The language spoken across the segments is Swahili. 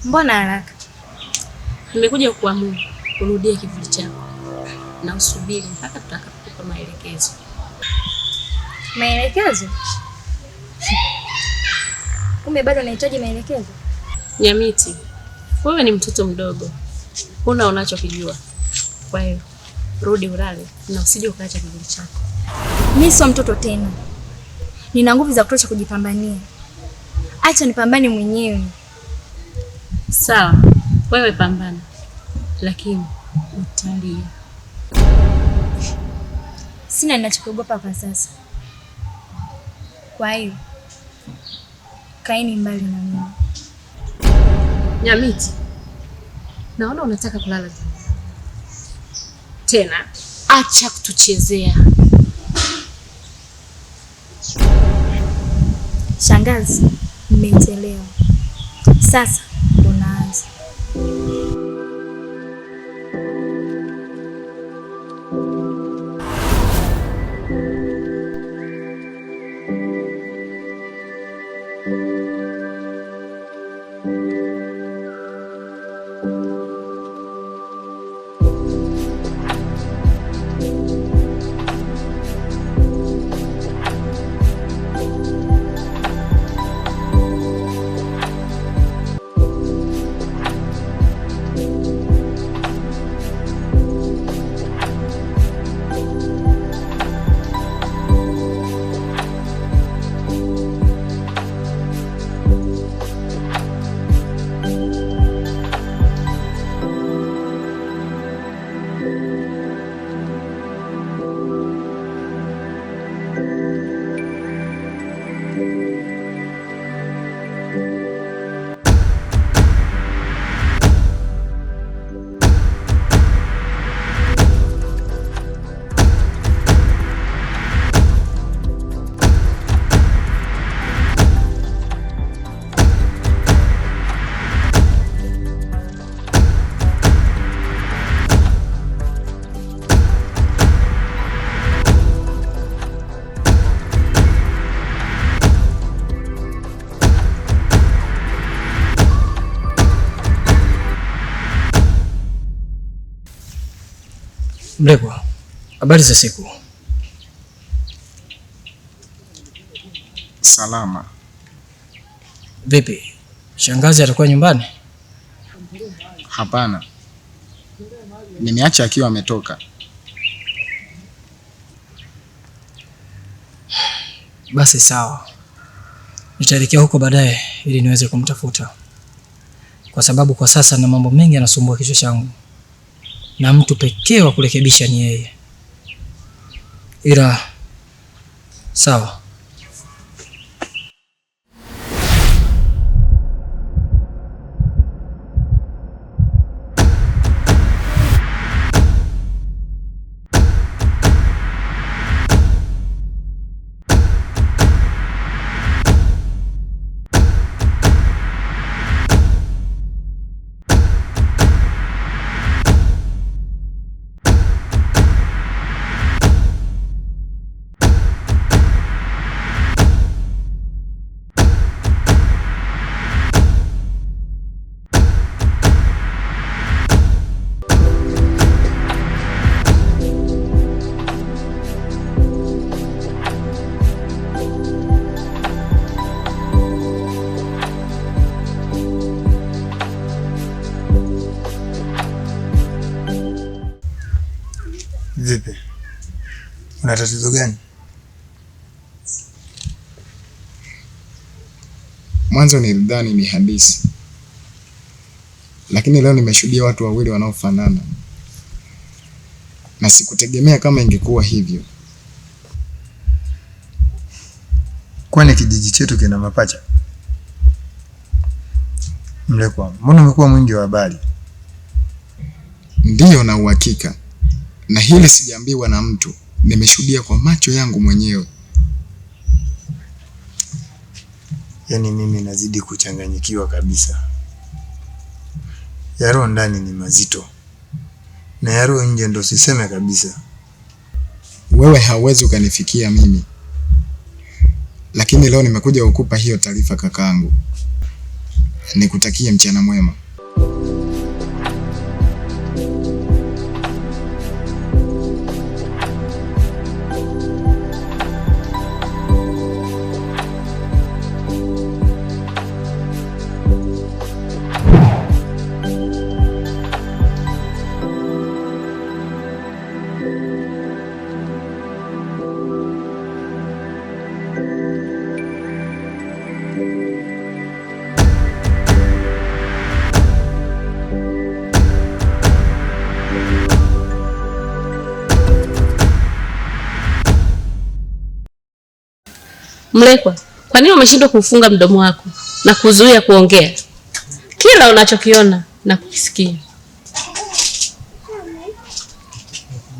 Mbona haraka? Nimekuja kuamua urudie kivuli chako na usubiri mpaka tutakapokupa maelekezo. Maelekezo? Kumbe bado nahitaji maelekezo? Nyamiti, wewe ni mtoto mdogo, huna unachokijua. Kwa hiyo rudi ulale na usije ukaacha kivuli chako. Mimi sio mtoto tena, nina nguvu za kutosha kujipambania. Acha nipambane mwenyewe. Sawa, wewe pambana, lakini utalia. Sina ninachokiogopa kwa sasa. Kwa hiyo kaeni mbali na mimi. Nyamiti, naona unataka kulala tena. Acha kutuchezea. Shangazi, mmechelewa. Sasa tunaanza. Mlekwa, habari za siku? Salama. Vipi? Shangazi atakuwa nyumbani? Hapana. Nimeacha akiwa ametoka. Basi sawa. Nitaelekea huko baadaye ili niweze kumtafuta. Kwa sababu kwa sasa na mambo mengi yanasumbua kichwa changu. Na mtu pekee wa kurekebisha ni yeye. Ila sawa. Vipi? Una tatizo gani? Mwanzo nilidhani ni hadithi, lakini leo nimeshuhudia watu wawili wanaofanana. na sikutegemea kama ingekuwa hivyo. Kwani kijiji chetu kina mapacha? Mlekwa, mbona umekuwa mwingi wa habari? Ndiyo, na uhakika. Na hili sijaambiwa na mtu, nimeshuhudia kwa macho yangu mwenyewe. Yaani mimi nazidi kuchanganyikiwa kabisa. Ya roho ndani ni mazito, na ya roho nje ndo siseme kabisa. Wewe hauwezi ukanifikia mimi, lakini leo nimekuja kukupa hiyo taarifa kakaangu. Nikutakie mchana mwema. Mlekwa, kwa nini umeshindwa kufunga mdomo wako na kuzuia kuongea kila unachokiona na kukisikia?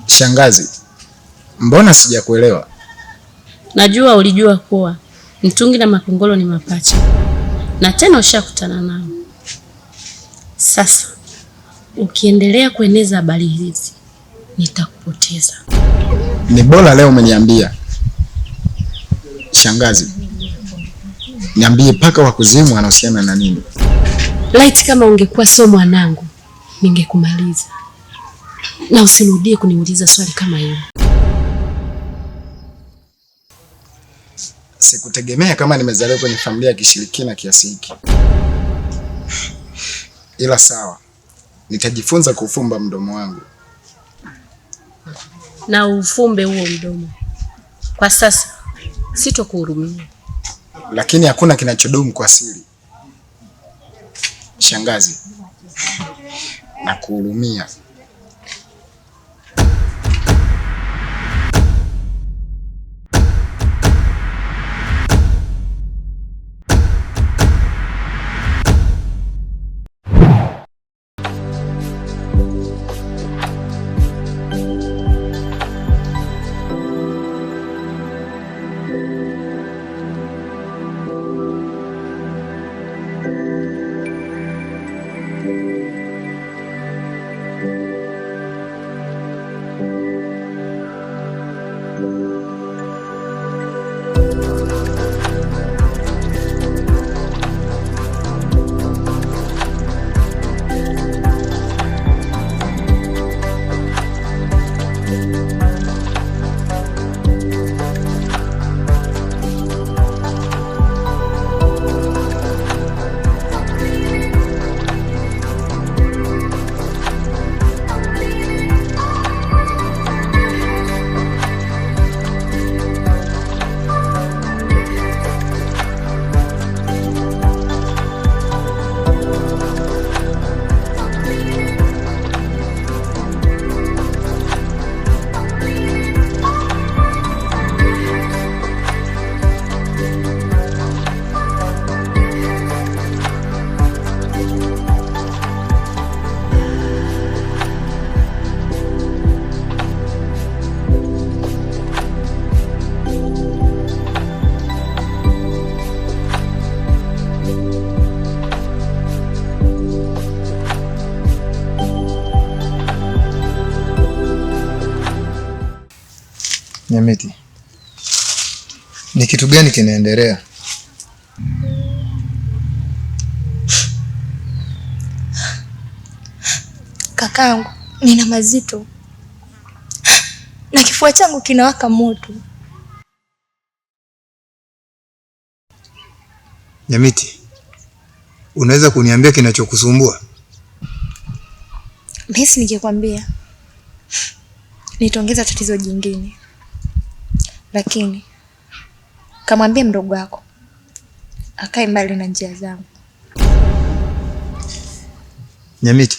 Shangazi, mbona sijakuelewa? Najua ulijua kuwa Mtungi na Makongolo ni mapacha, na tena ushakutana nao. Sasa ukiendelea kueneza habari hizi nitakupoteza. Ni bora leo umeniambia. Shangazi, niambie paka wa kuzimu anahusiana na nini? Laiti kama ungekuwa sio mwanangu ningekumaliza, na usirudie kuniuliza swali kama hilo. Sikutegemea kama nimezaliwa kwenye familia ya kishirikina kiasi hiki. Ila sawa, nitajifunza kufumba mdomo wangu. Na ufumbe huo mdomo. Kwa sasa sitokuhurumia. Lakini hakuna kinachodumu kwa siri. Shangazi, nakuhurumia. Nyamiti, ni kitu gani kinaendelea? Kakaangu, nina mazito na kifua changu kinawaka moto. Nyamiti, unaweza kuniambia kinachokusumbua? Mimi nikikwambia nitaongeza tatizo jingine. Lakini kamwambie mdogo wako akae mbali na njia zangu. Nyamiti,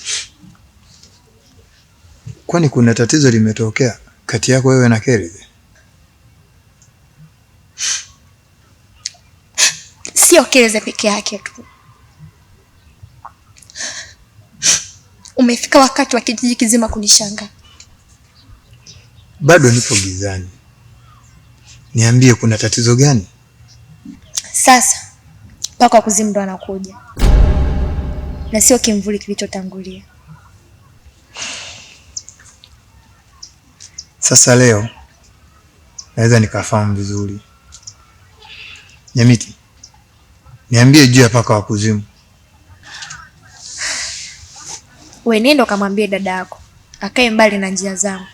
Kwani kuna tatizo limetokea kati yako wewe na Keridhi? Sio Keridhi peke yake tu. Umefika wakati wa kijiji kizima kunishangaa. Bado nipo gizani. Niambie, kuna tatizo gani? Sasa paka wa kuzimu ndo anakuja, na sio kimvuli kilichotangulia. Sasa leo naweza nikafahamu vizuri. Nyamiti, niambie juu ya paka wa kuzimu. Wewe nenda kamwambie dada yako akae mbali na njia zangu,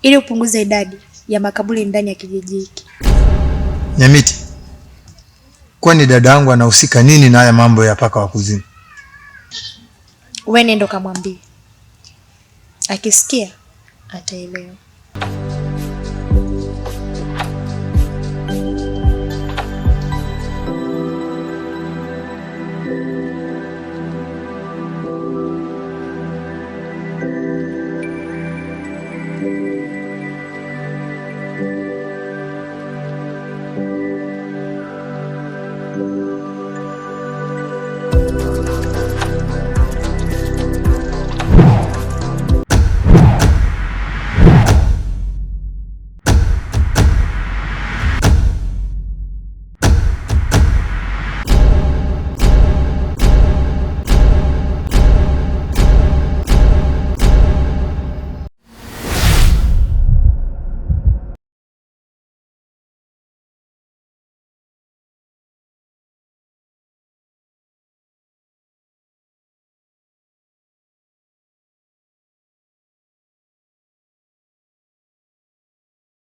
ili upunguze idadi ya makaburi ndani ya kijiji hiki. Nyamiti, kwani dada yangu anahusika nini na haya mambo ya paka wa kuzimu? Wewe nenda kamwambie, akisikia ataelewa.